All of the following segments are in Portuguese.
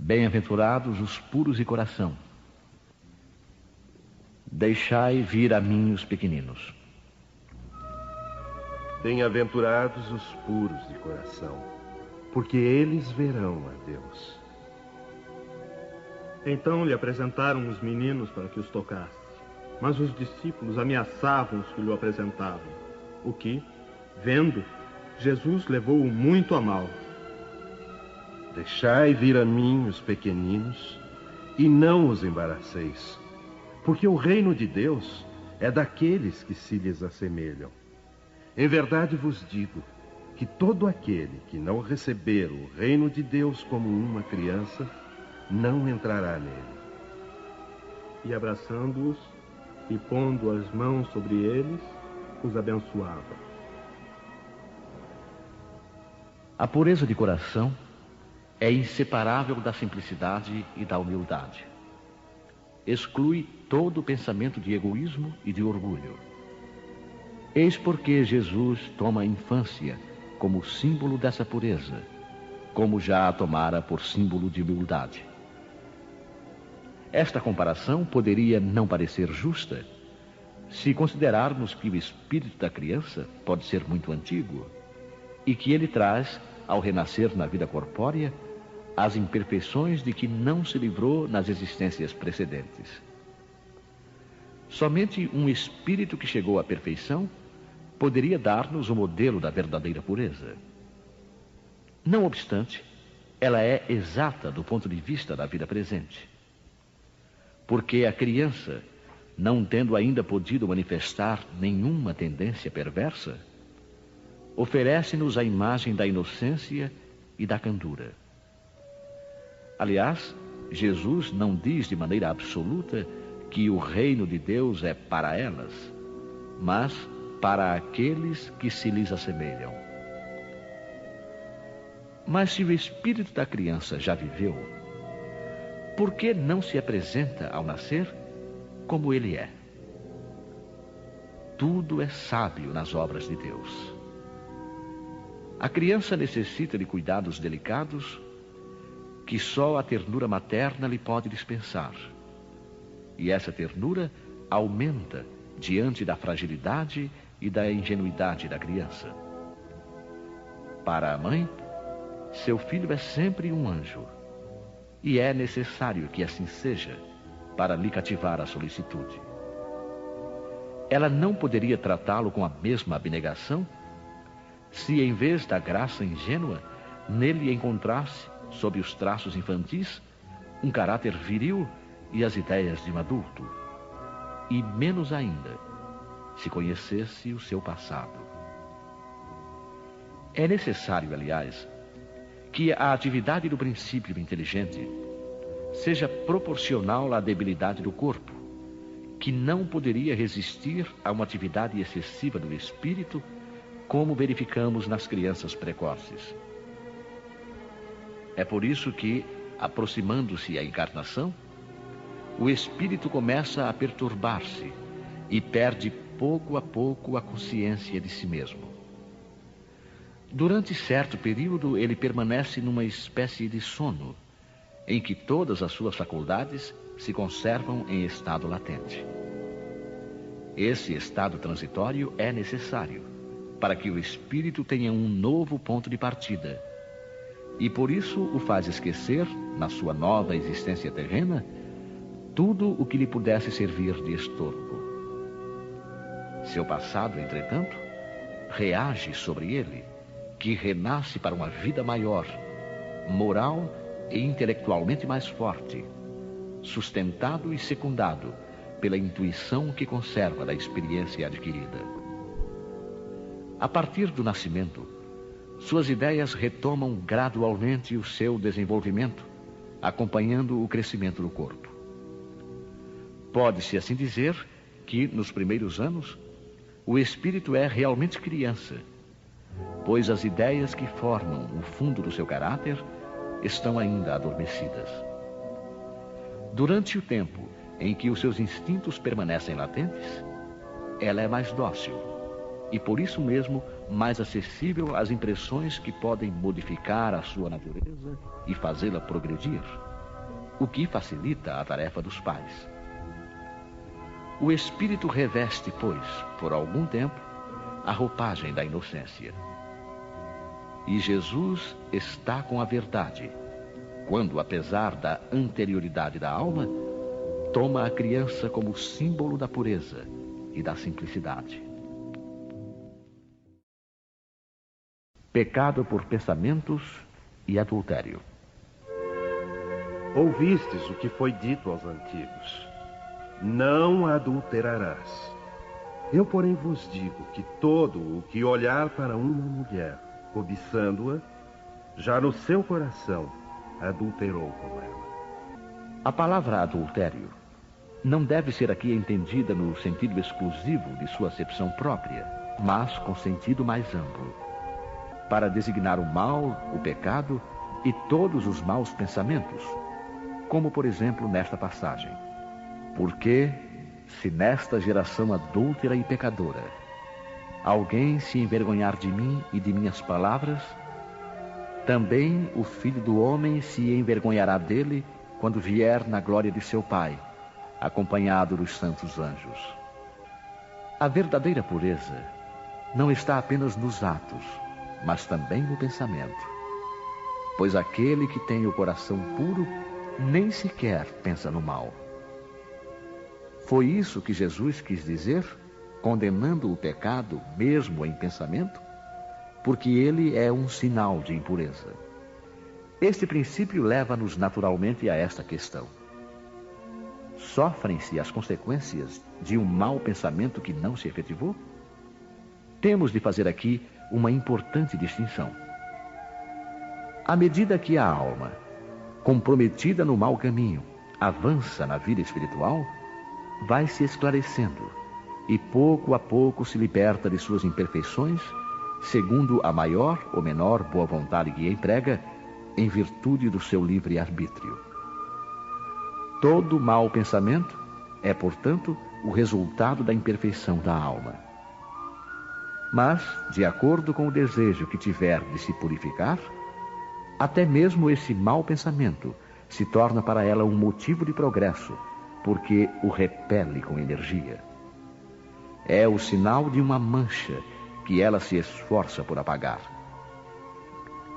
Bem-aventurados os puros de coração. Deixai vir a mim os pequeninos. Bem-aventurados os puros de coração, porque eles verão a Deus. Então lhe apresentaram os meninos para que os tocasse, mas os discípulos ameaçavam os que lhe apresentavam, o que, vendo, Jesus levou-o muito a mal. Deixai vir a mim os pequeninos e não os embaraceis, porque o reino de Deus é daqueles que se lhes assemelham. Em verdade vos digo que todo aquele que não receber o reino de Deus como uma criança, não entrará nele. E abraçando-os e pondo as mãos sobre eles, os abençoava. A pureza de coração é inseparável da simplicidade e da humildade. Exclui todo o pensamento de egoísmo e de orgulho. Eis porque Jesus toma a infância como símbolo dessa pureza, como já a tomara por símbolo de humildade. Esta comparação poderia não parecer justa se considerarmos que o espírito da criança pode ser muito antigo e que ele traz, ao renascer na vida corpórea, as imperfeições de que não se livrou nas existências precedentes. Somente um espírito que chegou à perfeição poderia dar-nos o modelo da verdadeira pureza. Não obstante, ela é exata do ponto de vista da vida presente. Porque a criança, não tendo ainda podido manifestar nenhuma tendência perversa, oferece-nos a imagem da inocência e da candura. Aliás, Jesus não diz de maneira absoluta que o reino de Deus é para elas, mas para aqueles que se lhes assemelham. Mas se o espírito da criança já viveu, por que não se apresenta ao nascer como ele é? Tudo é sábio nas obras de Deus. A criança necessita de cuidados delicados que só a ternura materna lhe pode dispensar. E essa ternura aumenta diante da fragilidade e da ingenuidade da criança. Para a mãe, seu filho é sempre um anjo, e é necessário que assim seja para lhe cativar a solicitude. Ela não poderia tratá-lo com a mesma abnegação se, em vez da graça ingênua, nele encontrasse, sob os traços infantis, um caráter viril e as ideias de um adulto, e menos ainda se conhecesse o seu passado. É necessário, aliás, que a atividade do princípio inteligente seja proporcional à debilidade do corpo, que não poderia resistir a uma atividade excessiva do espírito, como verificamos nas crianças precoces. É por isso que, aproximando-se a encarnação, o espírito começa a perturbar-se e perde pouco a pouco a consciência de si mesmo. Durante certo período, ele permanece numa espécie de sono, em que todas as suas faculdades se conservam em estado latente. Esse estado transitório é necessário para que o espírito tenha um novo ponto de partida, e por isso o faz esquecer, na sua nova existência terrena, tudo o que lhe pudesse servir de estorvo. Seu passado, entretanto, reage sobre ele, que renasce para uma vida maior, moral e intelectualmente mais forte, sustentado e secundado pela intuição que conserva da experiência adquirida. A partir do nascimento, suas ideias retomam gradualmente o seu desenvolvimento, acompanhando o crescimento do corpo. Pode-se assim dizer que, nos primeiros anos, o espírito é realmente criança, pois as ideias que formam o fundo do seu caráter estão ainda adormecidas. Durante o tempo em que os seus instintos permanecem latentes, ela é mais dócil e, por isso mesmo, mais acessível às impressões que podem modificar a sua natureza e fazê-la progredir, o que facilita a tarefa dos pais. O espírito reveste, pois, por algum tempo, a roupagem da inocência. E Jesus está com a verdade, quando, apesar da anterioridade da alma, toma a criança como símbolo da pureza e da simplicidade. Pecado por pensamentos e adultério. Ouvistes o que foi dito aos antigos: não adulterarás. Eu, porém, vos digo que todo o que olhar para uma mulher, cobiçando-a, já no seu coração adulterou com ela. A palavra adultério não deve ser aqui entendida no sentido exclusivo de sua acepção própria, mas com sentido mais amplo, para designar o mal, o pecado e todos os maus pensamentos, como, por exemplo, nesta passagem. Porque, se nesta geração adúltera e pecadora, alguém se envergonhar de mim e de minhas palavras, também o Filho do Homem se envergonhará dele quando vier na glória de seu Pai, acompanhado dos santos anjos. A verdadeira pureza não está apenas nos atos, mas também no pensamento. Pois aquele que tem o coração puro nem sequer pensa no mal. Foi isso que Jesus quis dizer, condenando o pecado mesmo em pensamento, porque ele é um sinal de impureza. Este princípio leva-nos naturalmente a esta questão. Sofrem-se as consequências de um mau pensamento que não se efetivou? Temos de fazer aqui uma importante distinção. À medida que a alma, comprometida no mau caminho, avança na vida espiritual, vai se esclarecendo e pouco a pouco se liberta de suas imperfeições, segundo a maior ou menor boa vontade que emprega, em virtude do seu livre-arbítrio. Todo mau pensamento é, portanto, o resultado da imperfeição da alma. Mas, de acordo com o desejo que tiver de se purificar, até mesmo esse mau pensamento se torna para ela um motivo de progresso, porque o repele com energia. É o sinal de uma mancha que ela se esforça por apagar.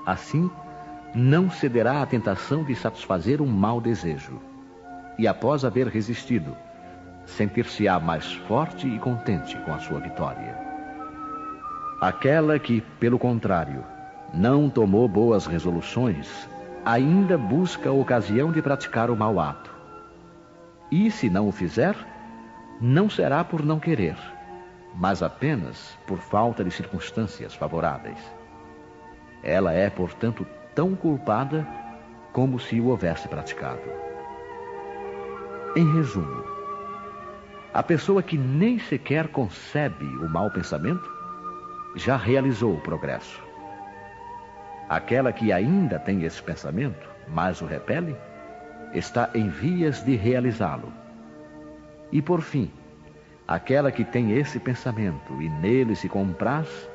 Assim, não cederá à tentação de satisfazer um mau desejo, e após haver resistido, sentir-se-á mais forte e contente com a sua vitória. Aquela que, pelo contrário, não tomou boas resoluções, ainda busca a ocasião de praticar o mau ato. E, se não o fizer, não será por não querer, mas apenas por falta de circunstâncias favoráveis. Ela é, portanto, tão culpada como se o houvesse praticado. Em resumo, a pessoa que nem sequer concebe o mau pensamento já realizou o progresso. Aquela que ainda tem esse pensamento, mas o repele, está em vias de realizá-lo. E, por fim, aquela que tem esse pensamento e nele se compraz,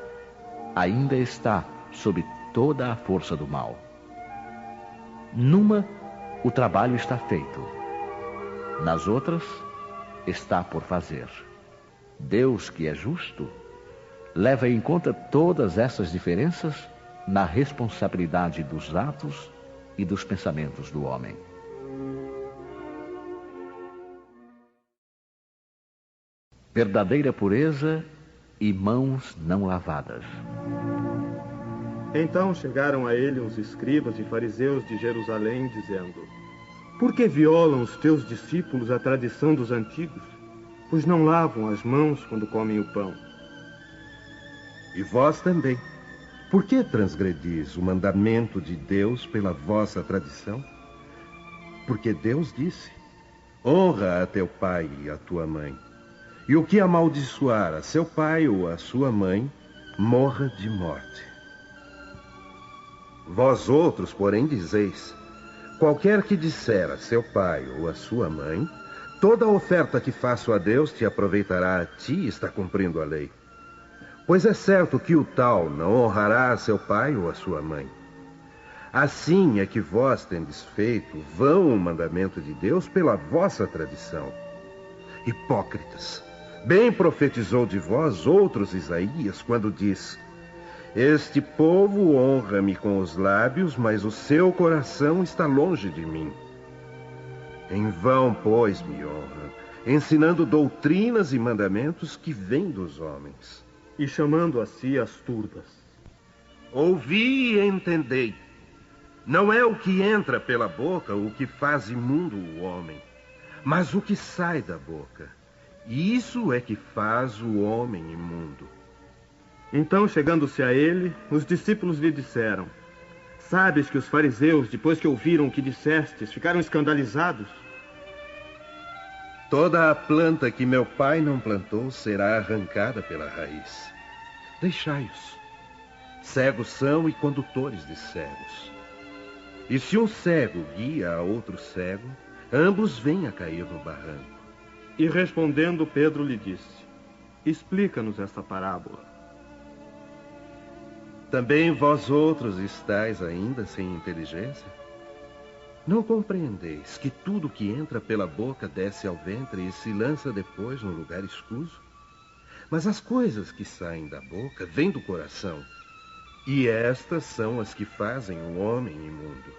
ainda está sob toda a força do mal. Numa, o trabalho está feito. Nas outras, está por fazer. Deus, que é justo, leva em conta todas essas diferenças na responsabilidade dos atos e dos pensamentos do homem. Verdadeira pureza e mãos não lavadas. Então chegaram a ele uns escribas e fariseus de Jerusalém, dizendo: por que violam os teus discípulos a tradição dos antigos, pois não lavam as mãos quando comem o pão? E vós também, por que transgredis o mandamento de Deus pela vossa tradição? Porque Deus disse: honra a teu pai e a tua mãe. E o que amaldiçoar a seu pai ou a sua mãe, morra de morte. Vós outros, porém, dizeis: qualquer que disser a seu pai ou a sua mãe, toda oferta que faço a Deus te aproveitará a ti, está cumprindo a lei. Pois é certo que o tal não honrará a seu pai ou a sua mãe. Assim é que vós tendes feito vão o mandamento de Deus pela vossa tradição. Hipócritas, bem profetizou de vós outros Isaías quando diz: este povo honra-me com os lábios, mas o seu coração está longe de mim. Em vão, pois, me honram, ensinando doutrinas e mandamentos que vêm dos homens. E chamando a si as turbas. Ouvi e entendei. Não é o que entra pela boca o que faz imundo o homem, mas o que sai da boca. Isso é que faz o homem imundo. Então, chegando-se a ele, os discípulos lhe disseram: sabes que os fariseus, depois que ouviram o que dissestes, ficaram escandalizados? Toda a planta que meu pai não plantou será arrancada pela raiz. Deixai-os. Cegos são e condutores de cegos. E se um cego guia a outro cego, ambos vêm a cair no barranco. E respondendo, Pedro lhe disse: explica-nos esta parábola. Também vós outros estáis ainda sem inteligência? Não compreendeis que tudo que entra pela boca desce ao ventre e se lança depois num lugar escuso? Mas as coisas que saem da boca vêm do coração, e estas são as que fazem o homem imundo.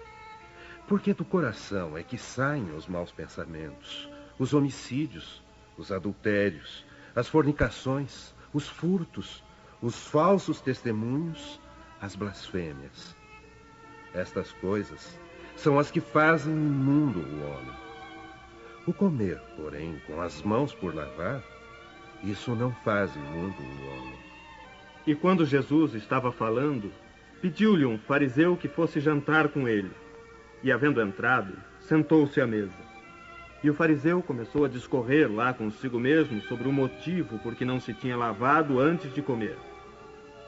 Porque do coração é que saem os maus pensamentos, os homicídios, os adultérios, as fornicações, os furtos, os falsos testemunhos, as blasfêmias. Estas coisas são as que fazem imundo o homem. O comer, porém, com as mãos por lavar, isso não faz imundo o homem. E quando Jesus estava falando, pediu-lhe um fariseu que fosse jantar com ele. E, havendo entrado, sentou-se à mesa. E o fariseu começou a discorrer lá consigo mesmo sobre o motivo por que não se tinha lavado antes de comer.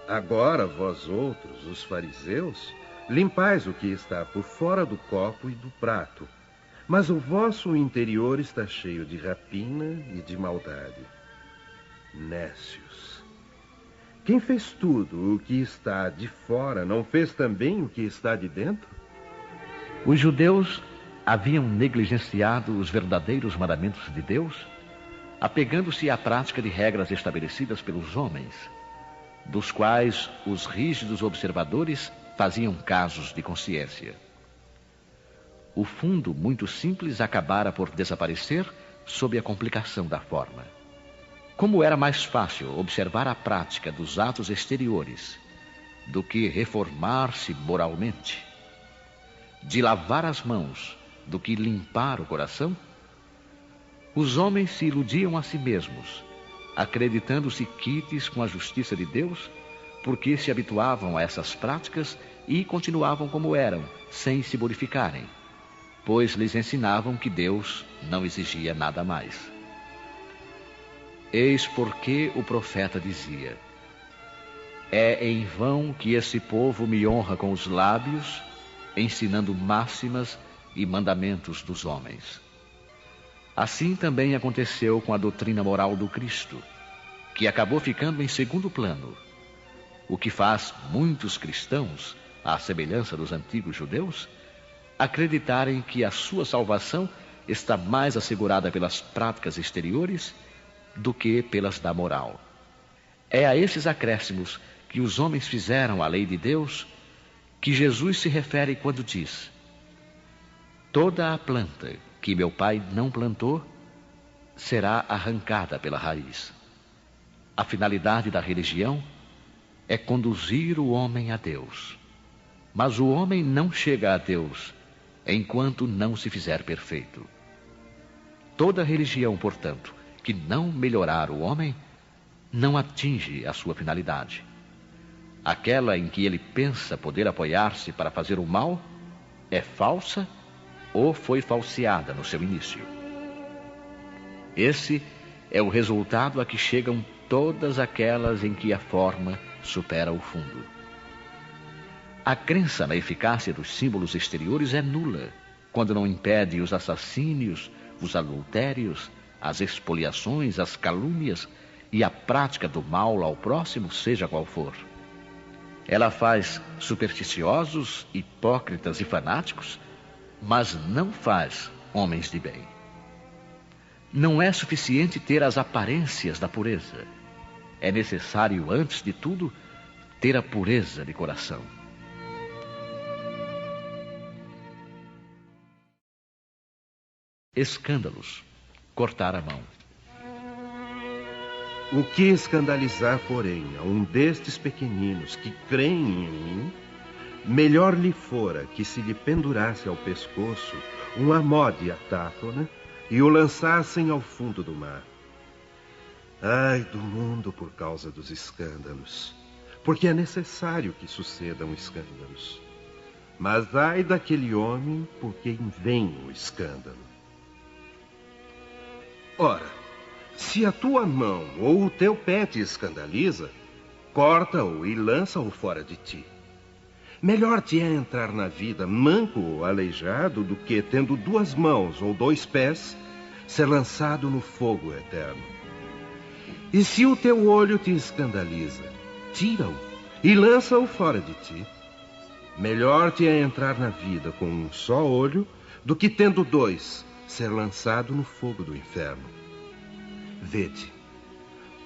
Agora, vós outros, os fariseus, limpais o que está por fora do copo e do prato, mas o vosso interior está cheio de rapina e de maldade. Nécios! Quem fez tudo o que está de fora não fez também o que está de dentro? Os judeus haviam negligenciado os verdadeiros mandamentos de Deus, apegando-se à prática de regras estabelecidas pelos homens, dos quais os rígidos observadores faziam casos de consciência. O fundo muito simples acabara por desaparecer sob a complicação da forma. Como era mais fácil observar a prática dos atos exteriores do que reformar-se moralmente, de lavar as mãos do que limpar o coração, os homens se iludiam a si mesmos, acreditando-se quites com a justiça de Deus, porque se habituavam a essas práticas e continuavam como eram, sem se modificarem, pois lhes ensinavam que Deus não exigia nada mais. Eis porque o profeta dizia: é em vão que esse povo me honra com os lábios, ensinando máximas e mandamentos dos homens. Assim também aconteceu com a doutrina moral do Cristo, que acabou ficando em segundo plano, o que faz muitos cristãos, à semelhança dos antigos judeus, acreditarem que a sua salvação está mais assegurada pelas práticas exteriores do que pelas da moral. É a esses acréscimos que os homens fizeram à lei de Deus que Jesus se refere quando diz: toda a planta que meu pai não plantou será arrancada pela raiz. A finalidade da religião é conduzir o homem a Deus. Mas o homem não chega a Deus enquanto não se fizer perfeito. Toda religião, portanto, que não melhorar o homem, não atinge a sua finalidade. Aquela em que ele pensa poder apoiar-se para fazer o mal é falsa ou foi falseada no seu início. Esse é o resultado a que chegam todas aquelas em que a forma supera o fundo. A crença na eficácia dos símbolos exteriores é nula, quando não impede os assassínios, os adultérios, as expoliações, as calúnias e a prática do mal ao próximo, seja qual for. Ela faz supersticiosos, hipócritas e fanáticos, mas não faz homens de bem. Não é suficiente ter as aparências da pureza. É necessário, antes de tudo, ter a pureza de coração. Escândalos. Cortar a mão. O que escandalizar, porém, a um destes pequeninos que creem em mim, melhor lhe fora que se lhe pendurasse ao pescoço uma mó de atáfona e o lançassem ao fundo do mar. Ai do mundo por causa dos escândalos, porque é necessário que sucedam escândalos. Mas ai daquele homem por quem vem o escândalo. Ora, se a tua mão ou o teu pé te escandaliza, corta-o e lança-o fora de ti. Melhor te é entrar na vida manco ou aleijado do que, tendo 2 mãos ou 2 pés, ser lançado no fogo eterno. E se o teu olho te escandaliza, tira-o e lança-o fora de ti. Melhor te é entrar na vida com um só olho do que, tendo 2, ser lançado no fogo do inferno. Vede,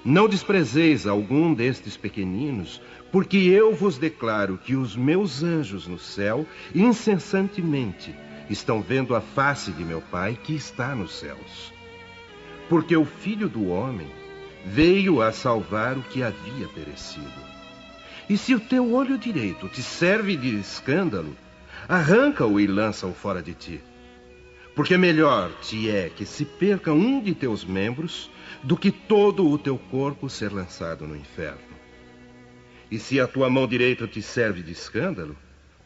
não desprezeis algum destes pequeninos, porque eu vos declaro que os meus anjos no céu, incessantemente, estão vendo a face de meu Pai que está nos céus. Porque o Filho do Homem veio a salvar o que havia perecido. E se o teu olho direito te serve de escândalo, arranca-o e lança-o fora de ti. Porque melhor te é que se perca um de teus membros do que todo o teu corpo ser lançado no inferno. E se a tua mão direita te serve de escândalo,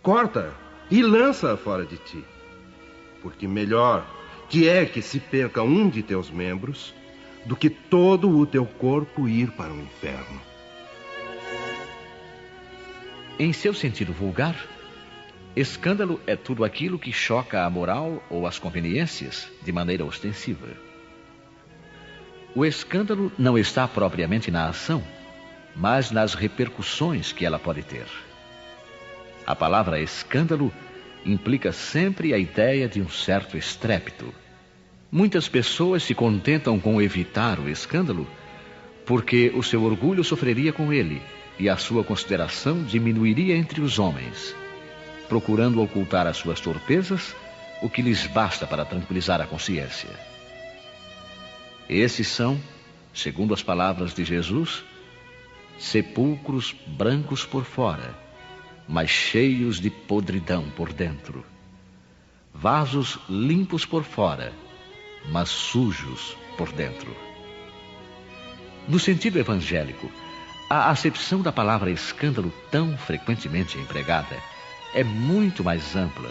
corta e lança-a fora de ti. Porque melhor te é que se perca um de teus membros do que todo o teu corpo ir para o inferno. Em seu sentido vulgar, escândalo é tudo aquilo que choca a moral ou as conveniências de maneira ostensiva. O escândalo não está propriamente na ação, mas nas repercussões que ela pode ter. A palavra escândalo implica sempre a ideia de um certo estrépito. Muitas pessoas se contentam com evitar o escândalo porque o seu orgulho sofreria com ele e a sua consideração diminuiria entre os homens, procurando ocultar as suas torpezas, o que lhes basta para tranquilizar a consciência. Esses são, segundo as palavras de Jesus, sepulcros brancos por fora, mas cheios de podridão por dentro. Vasos limpos por fora, mas sujos por dentro. No sentido evangélico, a acepção da palavra escândalo tão frequentemente empregada é muito mais ampla,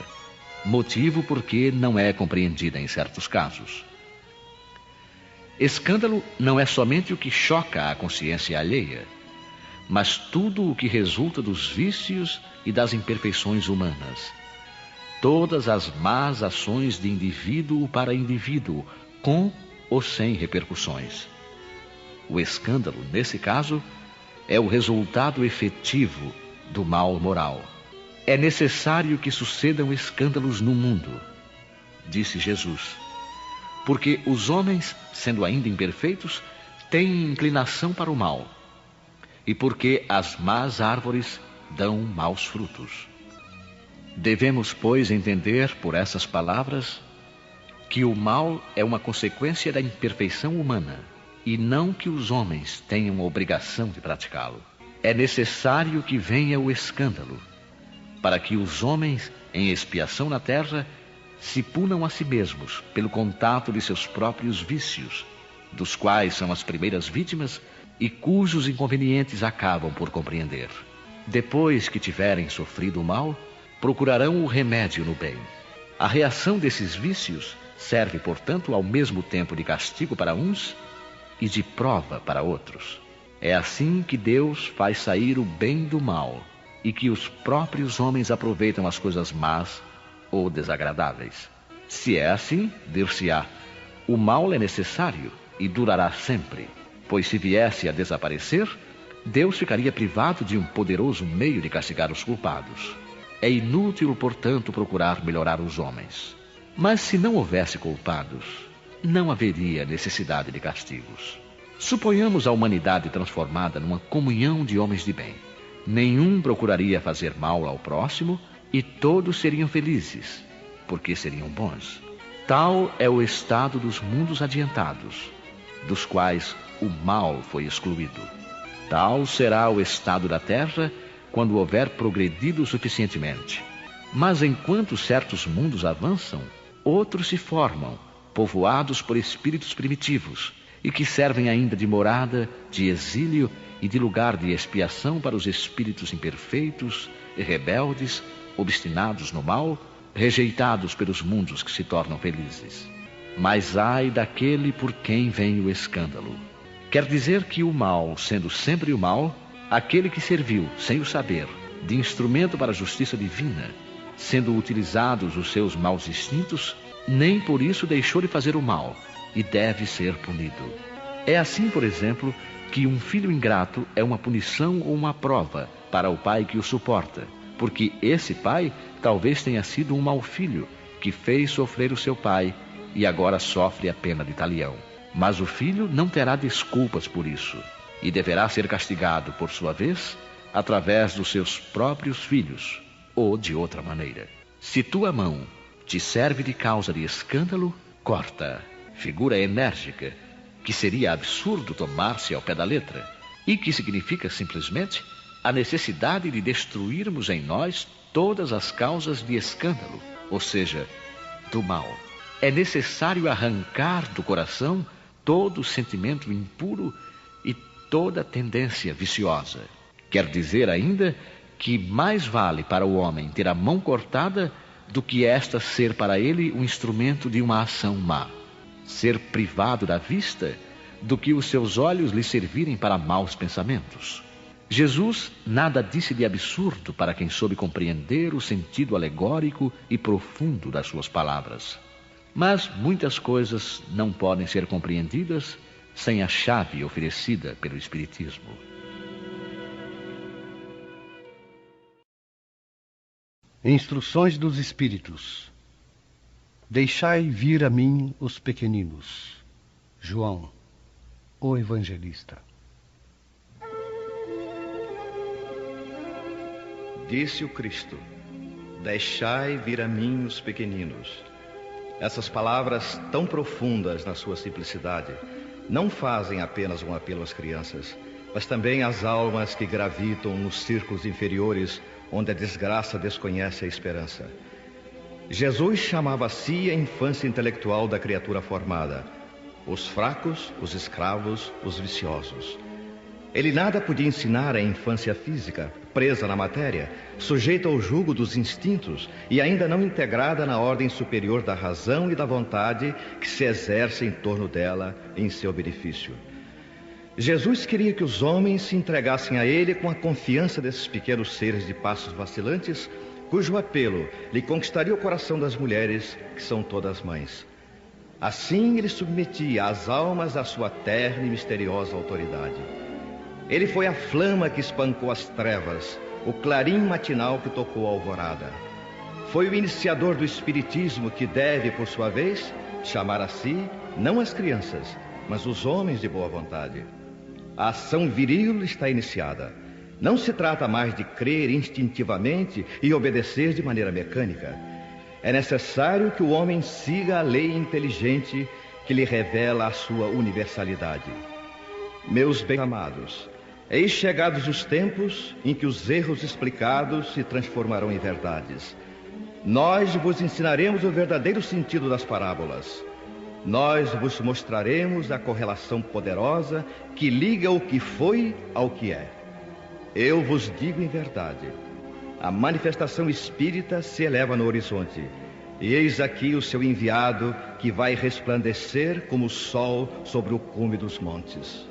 motivo porque não é compreendida em certos casos. Escândalo não é somente o que choca a consciência alheia, mas tudo o que resulta dos vícios e das imperfeições humanas. Todas as más ações de indivíduo para indivíduo, com ou sem repercussões. O escândalo, nesse caso, é o resultado efetivo do mal moral. É necessário que sucedam escândalos no mundo, disse Jesus, porque os homens, sendo ainda imperfeitos, têm inclinação para o mal, e porque as más árvores dão maus frutos. Devemos, pois, entender por essas palavras que o mal é uma consequência da imperfeição humana e não que os homens tenham a obrigação de praticá-lo. É necessário que venha o escândalo, para que os homens, em expiação na terra, se punam a si mesmos pelo contato de seus próprios vícios, dos quais são as primeiras vítimas e cujos inconvenientes acabam por compreender. Depois que tiverem sofrido o mal, procurarão o remédio no bem. A reação desses vícios serve, portanto, ao mesmo tempo de castigo para uns e de prova para outros. É assim que Deus faz sair o bem do mal e que os próprios homens aproveitam as coisas más ou desagradáveis. Se é assim, dir-se-á, o mal é necessário e durará sempre, pois se viesse a desaparecer, Deus ficaria privado de um poderoso meio de castigar os culpados. É inútil, portanto, procurar melhorar os homens. Mas se não houvesse culpados, não haveria necessidade de castigos. Suponhamos a humanidade transformada numa comunhão de homens de bem. Nenhum procuraria fazer mal ao próximo e todos seriam felizes, porque seriam bons. Tal é o estado dos mundos adiantados, dos quais o mal foi excluído. Tal será o estado da Terra quando houver progredido suficientemente. Mas enquanto certos mundos avançam, outros se formam, povoados por espíritos primitivos, e que servem ainda de morada, de exílio e de lugar de expiação para os espíritos imperfeitos e rebeldes, obstinados no mal, rejeitados pelos mundos que se tornam felizes. Mas ai daquele por quem vem o escândalo. Quer dizer que o mal, sendo sempre o mal, aquele que serviu, sem o saber, de instrumento para a justiça divina, sendo utilizados os seus maus instintos, nem por isso deixou de fazer o mal, e deve ser punido. É assim, por exemplo, que um filho ingrato é uma punição ou uma prova para o pai que o suporta, porque esse pai talvez tenha sido um mau filho, que fez sofrer o seu pai e agora sofre a pena de talião. Mas o filho não terá desculpas por isso, e deverá ser castigado, por sua vez, através dos seus próprios filhos, ou de outra maneira. Se tua mão te serve de causa de escândalo, corta. Figura enérgica, que seria absurdo tomar-se ao pé da letra, e que significa simplesmente a necessidade de destruirmos em nós todas as causas de escândalo, ou seja, do mal. É necessário arrancar do coração todo sentimento impuro e toda tendência viciosa. Quer dizer ainda que mais vale para o homem ter a mão cortada do que esta ser para ele um instrumento de uma ação má. Ser privado da vista do que os seus olhos lhe servirem para maus pensamentos. Jesus nada disse de absurdo para quem soube compreender o sentido alegórico e profundo das suas palavras. Mas muitas coisas não podem ser compreendidas sem a chave oferecida pelo Espiritismo. Instruções dos Espíritos. Deixai vir a mim os pequeninos. João, o Evangelista. Disse o Cristo: deixai vir a mim os pequeninos. Essas palavras tão profundas na sua simplicidade não fazem apenas um apelo às crianças, mas também às almas que gravitam nos círculos inferiores, onde a desgraça desconhece a esperança. Jesus chamava a si a infância intelectual da criatura formada, os fracos, os escravos, os viciosos. Ele nada podia ensinar à infância física, presa na matéria, sujeita ao jugo dos instintos e ainda não integrada na ordem superior da razão e da vontade que se exerce em torno dela em seu benefício. Jesus queria que os homens se entregassem a ele com a confiança desses pequenos seres de passos vacilantes, cujo apelo lhe conquistaria o coração das mulheres, que são todas mães. Assim ele submetia as almas à sua terna e misteriosa autoridade. Ele foi a flama que espancou as trevas, o clarim matinal que tocou a alvorada. Foi o iniciador do espiritismo que deve, por sua vez, chamar a si, não as crianças, mas os homens de boa vontade. A ação viril está iniciada. Não se trata mais de crer instintivamente e obedecer de maneira mecânica. É necessário que o homem siga a lei inteligente que lhe revela a sua universalidade. Meus bem-amados, eis chegados os tempos em que os erros explicados se transformarão em verdades. Nós vos ensinaremos o verdadeiro sentido das parábolas. Nós vos mostraremos a correlação poderosa que liga o que foi ao que é. Eu vos digo em verdade, a manifestação espírita se eleva no horizonte, e eis aqui o seu enviado que vai resplandecer como o sol sobre o cume dos montes.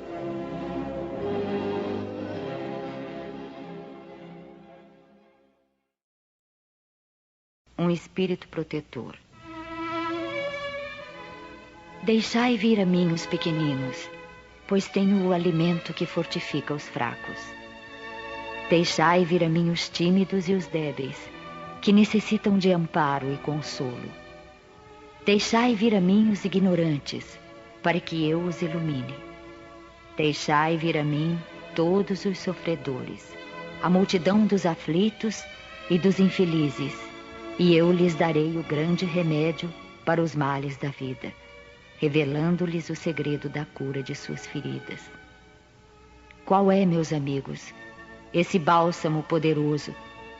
Um espírito protetor. Deixai vir a mim os pequeninos, pois tenho o alimento que fortifica os fracos. Deixai vir a mim os tímidos e os débeis, que necessitam de amparo e consolo. Deixai vir a mim os ignorantes, para que eu os ilumine. Deixai vir a mim todos os sofredores, a multidão dos aflitos e dos infelizes, e eu lhes darei o grande remédio para os males da vida, revelando-lhes o segredo da cura de suas feridas. Qual é, meus amigos, esse bálsamo poderoso,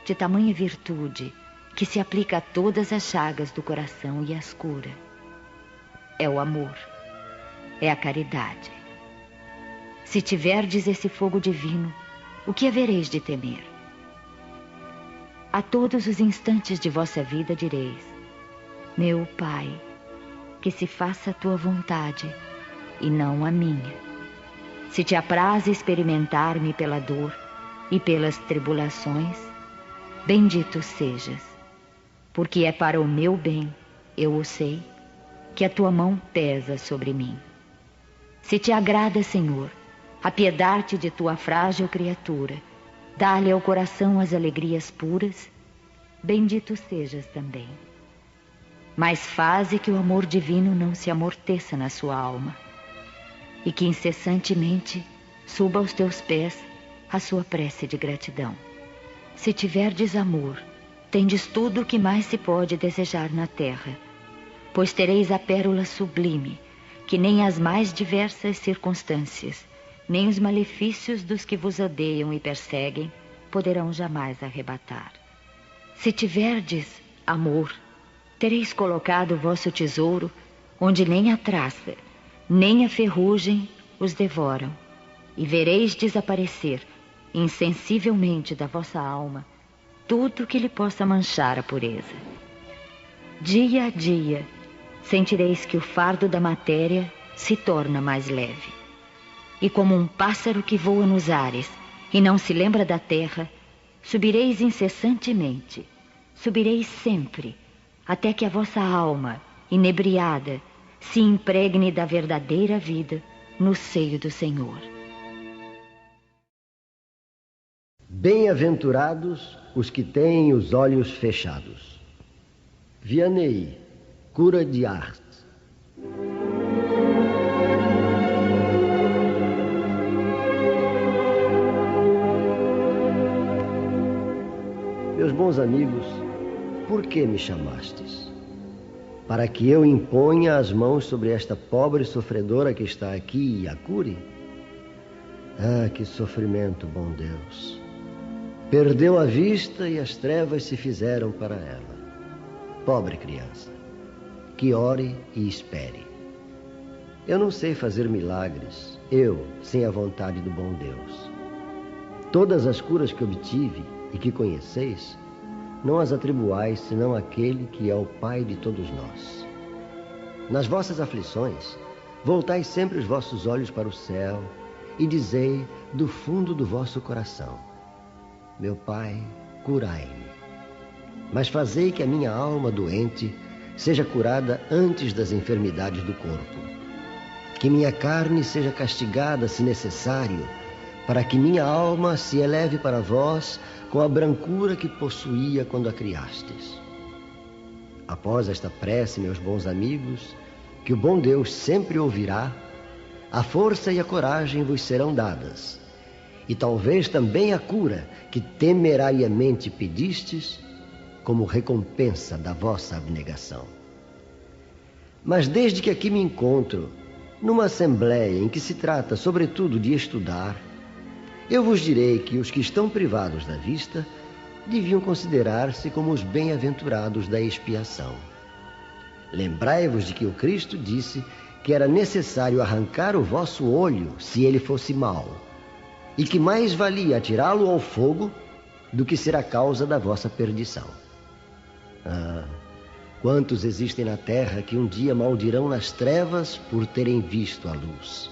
de tamanha virtude, que se aplica a todas as chagas do coração e as cura? É o amor, é a caridade. Se tiverdes esse fogo divino, o que havereis de temer? A todos os instantes de vossa vida direis: meu Pai, que se faça a tua vontade e não a minha. Se te apraz experimentar-me pela dor e pelas tribulações, bendito sejas, porque é para o meu bem, eu o sei, que a tua mão pesa sobre mim. Se te agrada, Senhor, apiedar-te de tua frágil criatura, dá-lhe ao coração as alegrias puras, bendito sejas também. Mas faze que o amor divino não se amorteça na sua alma, e que incessantemente suba aos teus pés a sua prece de gratidão. Se tiverdes amor, tendes tudo o que mais se pode desejar na terra, pois tereis a pérola sublime, que nem as mais diversas circunstâncias, nem os malefícios dos que vos odeiam e perseguem, poderão jamais arrebatar. Se tiverdes amor, tereis colocado o vosso tesouro onde nem a traça, nem a ferrugem os devoram, e vereis desaparecer insensivelmente da vossa alma tudo que lhe possa manchar a pureza. Dia a dia, sentireis que o fardo da matéria se torna mais leve. E como um pássaro que voa nos ares e não se lembra da terra, subireis incessantemente, subireis sempre, até que a vossa alma, inebriada, se impregne da verdadeira vida no seio do Senhor. Bem-aventurados os que têm os olhos fechados. Vianney, Cura de Ars. Meus bons amigos, por que me chamastes? Para que eu imponha as mãos sobre esta pobre sofredora que está aqui e a cure? Ah, que sofrimento, bom Deus! Perdeu a vista e as trevas se fizeram para ela. Pobre criança, que ore e espere. Eu não sei fazer milagres, eu, sem a vontade do bom Deus. Todas as curas que obtive e que conheceis, não as atribuais senão àquele que é o Pai de todos nós. Nas vossas aflições, voltai sempre os vossos olhos para o céu e dizei do fundo do vosso coração: meu Pai, curai-me. Mas fazei que a minha alma doente seja curada antes das enfermidades do corpo. Que minha carne seja castigada, se necessário, para que minha alma se eleve para vós com a brancura que possuía quando a criastes. Após esta prece, meus bons amigos, que o bom Deus sempre ouvirá, a força e a coragem vos serão dadas, e talvez também a cura que temerariamente pedistes, como recompensa da vossa abnegação. Mas desde que aqui me encontro, numa assembleia em que se trata sobretudo de estudar, eu vos direi que os que estão privados da vista deviam considerar-se como os bem-aventurados da expiação. Lembrai-vos de que o Cristo disse que era necessário arrancar o vosso olho se ele fosse mau, e que mais valia atirá-lo ao fogo do que ser a causa da vossa perdição. Ah, quantos existem na terra que um dia maldirão nas trevas por terem visto a luz?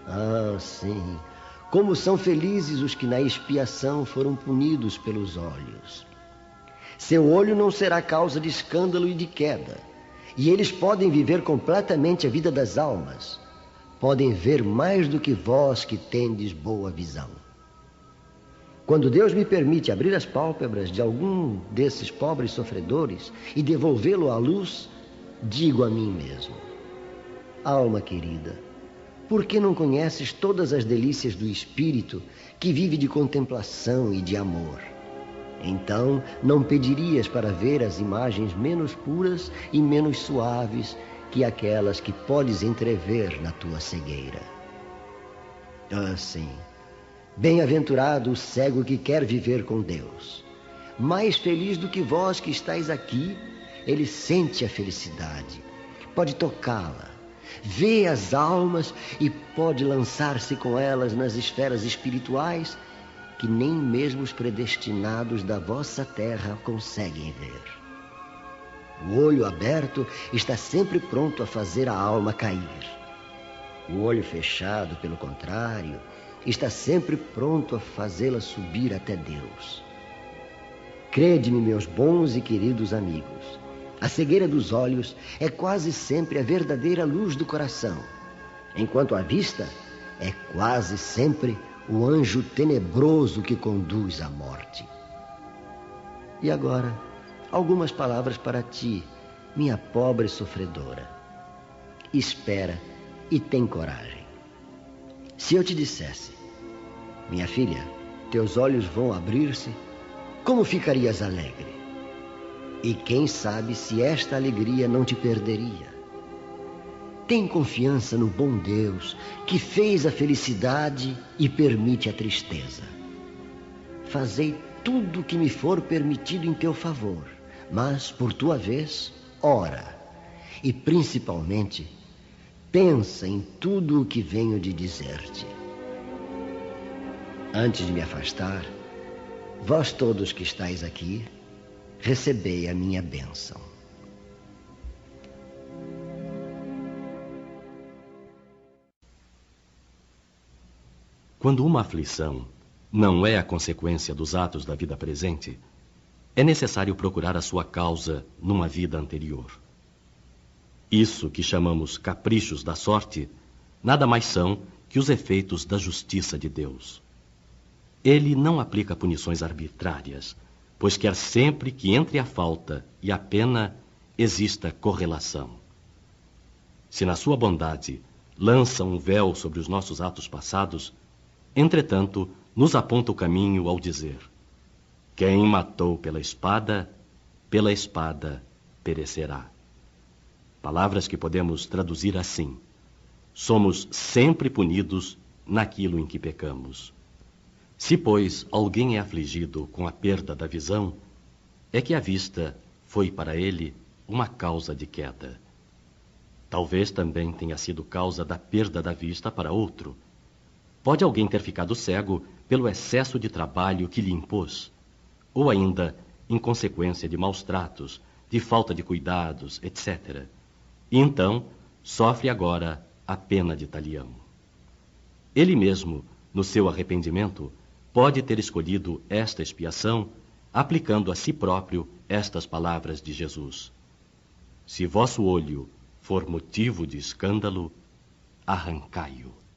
Ah, sim, como são felizes os que na expiação foram punidos pelos olhos. Seu olho não será causa de escândalo e de queda, e eles podem viver completamente a vida das almas, podem ver mais do que vós que tendes boa visão. Quando Deus me permite abrir as pálpebras de algum desses pobres sofredores e devolvê-lo à luz, digo a mim mesmo: alma querida, por que não conheces todas as delícias do Espírito que vive de contemplação e de amor? Então não pedirias para ver as imagens menos puras e menos suaves que aquelas que podes entrever na tua cegueira. Ah, sim, bem-aventurado o cego que quer viver com Deus. Mais feliz do que vós que estáis aqui, ele sente a felicidade, pode tocá-la, vê as almas e pode lançar-se com elas nas esferas espirituais que nem mesmo os predestinados da vossa terra conseguem ver. O olho aberto está sempre pronto a fazer a alma cair. O olho fechado, pelo contrário, está sempre pronto a fazê-la subir até Deus. Crede-me, meus bons e queridos amigos, a cegueira dos olhos é quase sempre a verdadeira luz do coração, enquanto a vista é quase sempre o anjo tenebroso que conduz à morte. E agora, algumas palavras para ti, minha pobre sofredora. Espera e tem coragem. Se eu te dissesse: minha filha, teus olhos vão abrir-se, como ficarias alegre? E quem sabe se esta alegria não te perderia? Tem confiança no bom Deus que fez a felicidade e permite a tristeza. Fazei tudo o que me for permitido em teu favor, mas, por tua vez, ora. E, principalmente, pensa em tudo o que venho de dizer-te. Antes de me afastar, vós todos que estáis aqui, recebei a minha bênção. Quando uma aflição não é a consequência dos atos da vida presente, é necessário procurar a sua causa numa vida anterior. Isso que chamamos caprichos da sorte, nada mais são que os efeitos da justiça de Deus. Ele não aplica punições arbitrárias, pois quer sempre que entre a falta e a pena exista correlação. Se na sua bondade lança um véu sobre os nossos atos passados, entretanto, nos aponta o caminho ao dizer: quem matou pela espada perecerá. Palavras que podemos traduzir assim: somos sempre punidos naquilo em que pecamos. Se, pois, alguém é afligido com a perda da visão, é que a vista foi para ele uma causa de queda. Talvez também tenha sido causa da perda da vista para outro. Pode alguém ter ficado cego pelo excesso de trabalho que lhe impôs, ou ainda em consequência de maus tratos, de falta de cuidados, etc. E então sofre agora a pena de talião. Ele mesmo, no seu arrependimento, pode ter escolhido esta expiação, aplicando a si próprio estas palavras de Jesus: se vosso olho for motivo de escândalo, arrancai-o.